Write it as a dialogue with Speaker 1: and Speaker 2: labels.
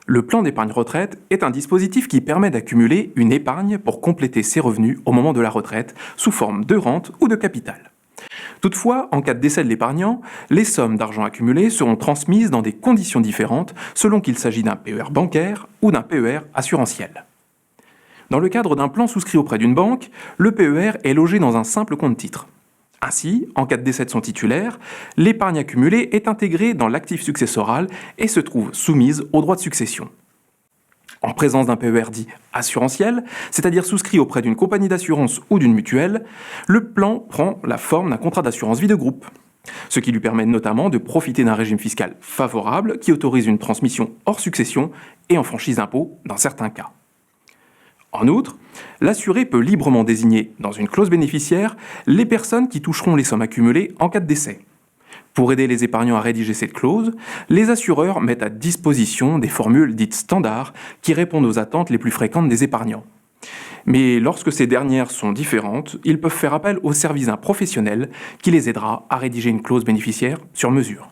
Speaker 1: Le plan d'épargne retraite est un dispositif qui permet d'accumuler une épargne pour compléter ses revenus au moment de la retraite sous forme de rente ou de capital. Toutefois, en cas de décès de l'épargnant, les sommes d'argent accumulées seront transmises dans des conditions différentes selon qu'il s'agit d'un PER bancaire ou d'un PER assurantiel. Dans le cadre d'un plan souscrit auprès d'une banque, le PER est logé dans un simple compte-titre. Ainsi, en cas de décès de son titulaire, l'épargne accumulée est intégrée dans l'actif successoral et se trouve soumise aux droits de succession. En présence d'un PER dit assurantiel, c'est-à-dire souscrit auprès d'une compagnie d'assurance ou d'une mutuelle, le plan prend la forme d'un contrat d'assurance vie de groupe, ce qui lui permet notamment de profiter d'un régime fiscal favorable qui autorise une transmission hors succession et en franchise d'impôt dans certains cas. En outre, l'assuré peut librement désigner, dans une clause bénéficiaire, les personnes qui toucheront les sommes accumulées en cas de décès. Pour aider les épargnants à rédiger cette clause, les assureurs mettent à disposition des formules dites standards qui répondent aux attentes les plus fréquentes des épargnants. Mais lorsque ces dernières sont différentes, ils peuvent faire appel au service d'un professionnel qui les aidera à rédiger une clause bénéficiaire sur mesure.